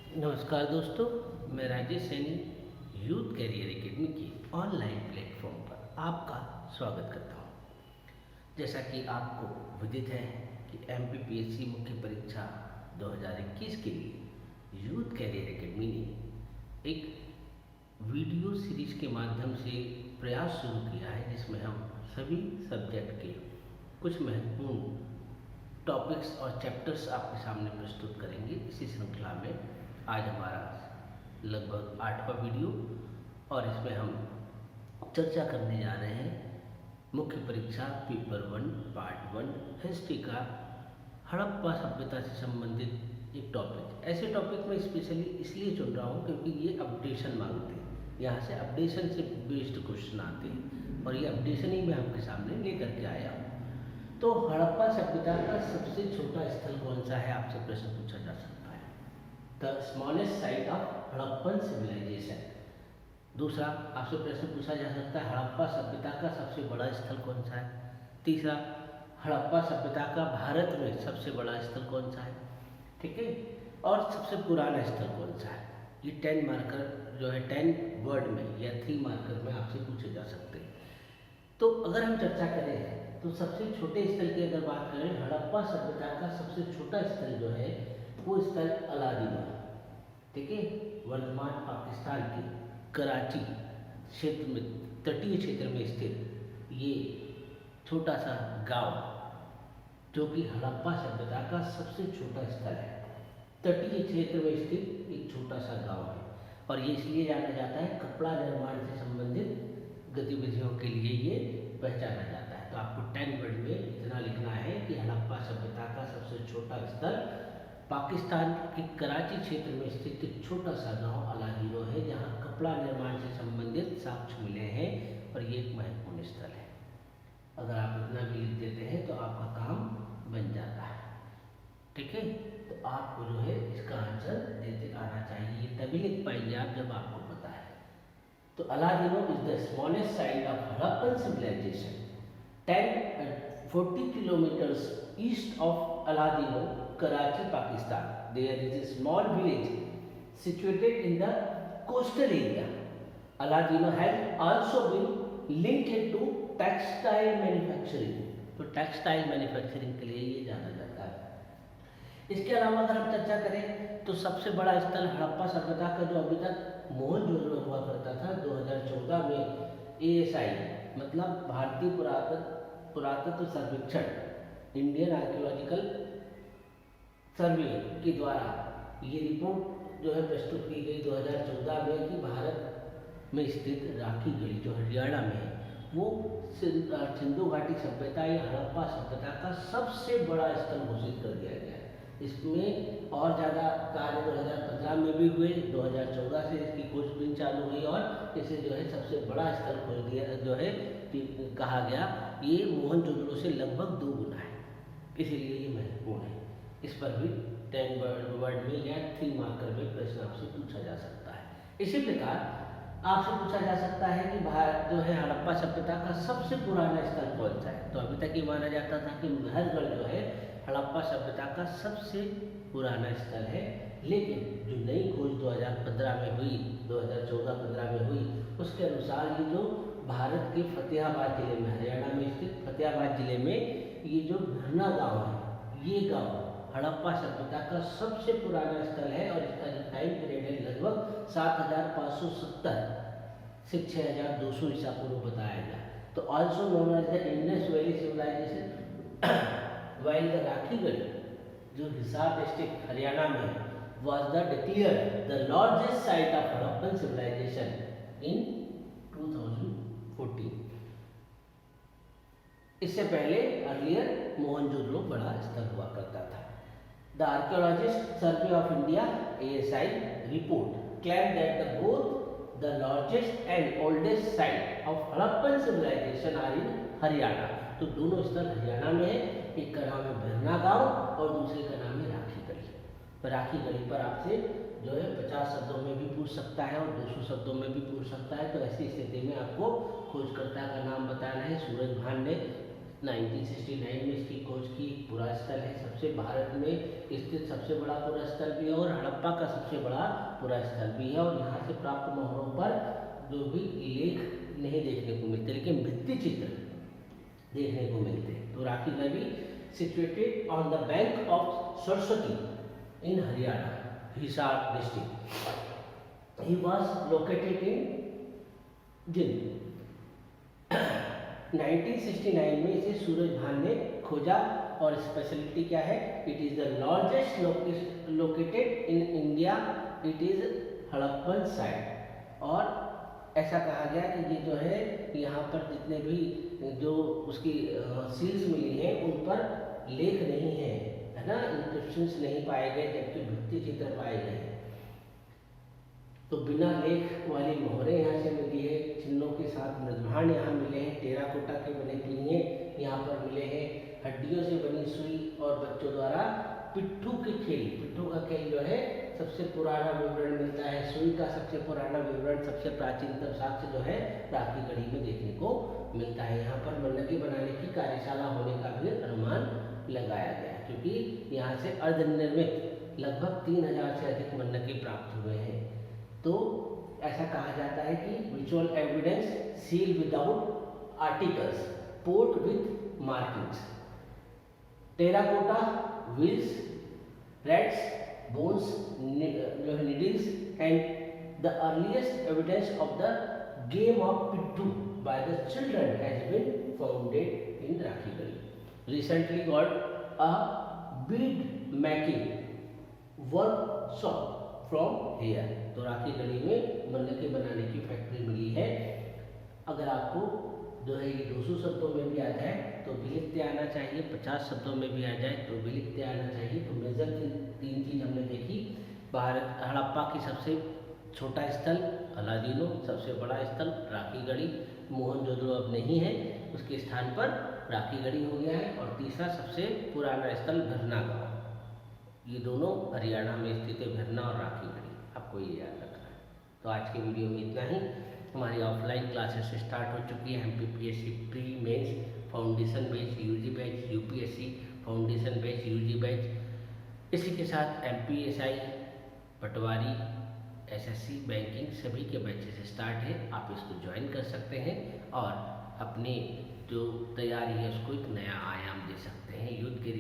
नमस्कार दोस्तों, मैं Rajesh Saini youth career academy की ऑनलाइन प्लेटफॉर्म पर आपका स्वागत करता हूं। जैसा कि आपको विदित है कि एमपीपीएससी मुख्य परीक्षा 2021 के लिए यूथ कैरियर एकेडमी ने एक वीडियो सीरीज के माध्यम से प्रयास शुरू किया है, जिसमें हम सभी सब्जेक्ट के कुछ महत्वपूर्ण टॉपिक्स और चैप्टर्स आपके सामने प्रस्तुत करेंगे। इसी श्रृंखला में आज हमारा लगभग 8वां वीडियो और इसमें हम चर्चा करने जा रहे हैं मुख्य परीक्षा पेपर 1 पार्ट 1 हिस्ट्री का हड़प्पा सभ्यता से संबंधित एक टॉपिक। ऐसे टॉपिक में स्पेशली इसलिए चुन रहा हूँ क्योंकि ये अपडेशन मांगते हैं, यहाँ से अपडेशन से बेस्ड क्वेश्चन आते हैं और ये अपडेशन ही मैं आपके सामने लेकर के आया हूँ। तो हड़प्पा सभ्यता का सबसे छोटा स्थल कौन सा है, आपसे प्रश्न पूछा जा सकता है। The smallest site of Harappan civilisation. दूसरा आपसे प्रश्न पूछा जा सकता है, हड़प्पा सभ्यता का सबसे बड़ा स्थल कौन सा है। तीसरा, हड़प्पा सभ्यता का भारत में सबसे बड़ा स्थल कौन सा है, ठीक है। और सबसे पुराना स्थल कौन सा है। ये 10 मार्कर जो है 10 वर्ड में या 3 मार्कर में आपसे पूछे जा सकते हैं। तो अगर हम चर्चा करें तो सबसे छोटे स्थल की अगर बात करें, हड़प्पा सभ्यता का सबसे छोटा स्थल जो है वो स्थल अलादीन, ठीक है, वर्तमान पाकिस्तान के कराची क्षेत्र में, तटीय क्षेत्र में स्थित ये छोटा सा गांव जो कि हड़प्पा सभ्यता का सबसे छोटा स्थल है। तटीय क्षेत्र में स्थित एक छोटा सा गांव है और ये इसलिए जाना जाता है कपड़ा निर्माण से संबंधित गतिविधियों के लिए ये पहचाना जाता है। तो आपको 10 वर्ड में इतना लिखना है कि हड़प्पा सभ्यता का सबसे छोटा स्थल पाकिस्तान के कराची क्षेत्र में स्थित एक छोटा सा गांव अलादीनो है, जहां कपड़ा निर्माण से संबंधित साक्ष्य मिले हैं और ये एक महत्वपूर्ण स्थल है। अगर आप इतना भी लिख देते हैं तो आपका काम बन जाता है, ठीक है। तो आपको जो है इसका आंसर देते आना चाहिए, तभी लिख पाएंगे आप जब आपको पता है। तो Allahdino is the smallest site of Harappan civilisation 40 kilometres east of Allahdino, Karachi, Pakistan. There is a small village situated in the coastal area. Aladino has also been linked to textile manufacturing. तो टेक्सटाइल मैन्युफैक्चरिंग के लिए ये जाना जाता है। इसके अलावा अगर हम चर्चा करें तो सबसे बड़ा स्थल हड़प्पा सभ्यता का जो अभी तक मोहनजोदड़ो हुआ करता था, 2014 में ASI मतलब भारतीय पुरातत्व सर्वेक्षण, इंडियन आर्कियोलॉजिकल सर्वे के द्वारा ये रिपोर्ट जो है प्रस्तुत की गई 2014 में कि भारत में स्थित राखी गढ़ी जो हरियाणा में है वो सिंधु घाटी सभ्यता या हड़प्पा सभ्यता का सबसे बड़ा स्थल घोषित कर दिया गया है। इसमें और ज़्यादा कार्य 2015 में भी हुए, 2014 से इसकी खोजबीन चालू हुई और इसे जो है सबसे बड़ा स्थल खोज दिया जो है कहा गया। ये मोहनजोदड़ो से लगभग 2 गुना है, इसीलिए ये महत्वपूर्ण है। इस पर भी 10 वर्ड में या 3 मार्कर में प्रश्न आपसे पूछा जा सकता है। इसी प्रकार आपसे पूछा जा सकता है कि भारत जो है हड़प्पा सभ्यता का सबसे पुराना स्थल कौन सा है। तो अभी तक ये माना जाता था कि मेहरगढ़ जो है हड़प्पा सभ्यता का सबसे पुराना स्थल है, लेकिन जो नई खोज 2015 में हुई, 2014-15 में हुई, उसके अनुसार ये जो भारत के फतेहाबाद जिले में, हरियाणा में स्थित फतेहाबाद जिले में ये जो भरना गाँव है, ये गाँव हड़प्पा सभ्यता का सबसे पुराना स्थल है और इसका जो टाइम पीरियड है लगभग 7570 से 6200 ईसा पूर्व बताया गया। तो also known as the Indus Valley civilisation while the Rakhigarhi जो हिसार डिस्ट्रिक्ट हरियाणा में was the declare the largest site of Harappan civilisation in 2014। इससे पहले अर्लियर मोहनजोदड़ो बड़ा स्थल हुआ करता था। The Archaeologist Survey of India (ASI) report claimed that both the largest and oldest site of Harappan civilization are in Haryana. तो दोनों स्थल हरियाणा में है, एक का नाम है भरना गांव और दूसरे का नाम है राखी गढ़ी। पर राखी गढ़ी पर आपसे जो है 50 शब्दों में भी पूछ सकता है और 200 शब्दों में भी पूछ सकता है। तो ऐसी स्थिति में आपको खोजकर्ता का नाम बताना है। सूरज भान ने 1969 में इसकी खोज की। पुरा स्थल है, सबसे भारत में स्थित सबसे बड़ा पुरा स्थल भी है और हड़प्पा का सबसे बड़ा पुरा स्थल भी है। और यहाँ से प्राप्त मोहरों पर जो भी लेख नहीं देखने को मिलते, लेकिन भित्ति चित्र देखने को मिलते हैं। तो Rakhi Garhi situated on the bank of Saraswati in Haryana, Hisar district. He was located in Jind. 1969 में इसे सूरज भान ने खोजा और स्पेशलिटी क्या है? It is the largest located in India, it is Harappan site. और ऐसा कहा गया कि ये जो है यहाँ पर जितने भी जो उसकी सील्स मिली हैं उन पर लेख नहीं है ना, इंस्क्रिप्शंस नहीं पाए गए, जबकि भित्ति चित्र पाए गए। तो बिना लेख वाली मोहरें यहाँ से मिली है, चिन्हों के साथ मृदभांड यहाँ मिले हैं, टेराकोटा के बने पिनिये यहाँ पर मिले हैं, हड्डियों से बनी सुई और बच्चों द्वारा पिट्ठू के खेल, पिट्ठू का खेल जो है सबसे पुराना विवरण मिलता है, सुई का सबसे पुराना विवरण, सबसे प्राचीनतम साक्ष्य जो है राखी गढ़ी में देखने को मिलता है। यहाँ पर मन्नकी बनाने की कार्यशाला होने का भी अनुमान लगाया गया, क्योंकि यहाँ से अर्धनिर्मित लगभग 3000 से अधिक मन्नकी प्राप्त हुए हैं। तो ऐसा कहा जाता है कि visual evidence seal without articles, port with markings, terracotta wheels, reds, bones, जो है needles and the earliest evidence of the game of pitthu by the children has been founded in Rakhi Garhi. Recently got a bead making workshop from here. तो राखी गढ़ी में मन्नकी बनाने की factory मिली है। अगर आपको जो है ये 200 शब्दों में भी आ जाए तो भी लिखते आना चाहिए, 50 शब्दों में भी आ जाए तो भी लिखते आना चाहिए। तो मेजर तीन चीज़ हमने देखी, भारत हड़प्पा की सबसे छोटा स्थल अलादीनो, सबसे बड़ा स्थल राखी गढ़ी, मोहनजोदड़ो अब नहीं है, उसके स्थान पर राखी गढ़ी हो गया है। और तीसरा सबसे पुराना स्थल भिरना गाँव, ये दोनों हरियाणा में स्थित है, भिरना और राखी गढ़ी, आपको ये याद रखना है। तो आज के वीडियो में इतना ही। हमारी ऑफलाइन क्लासेस स्टार्ट हो चुकी है, MPPSC pre mains foundation batch, UG batch, UPSC foundation batch, UG batch. इसी के साथ MPSI, पटवारी, SSC, बैंकिंग सभी के बैचेस स्टार्ट है, आप इसको ज्वाइन कर सकते हैं और अपनी जो तैयारी है उसको एक नया आयाम दे सकते हैं। यूथ के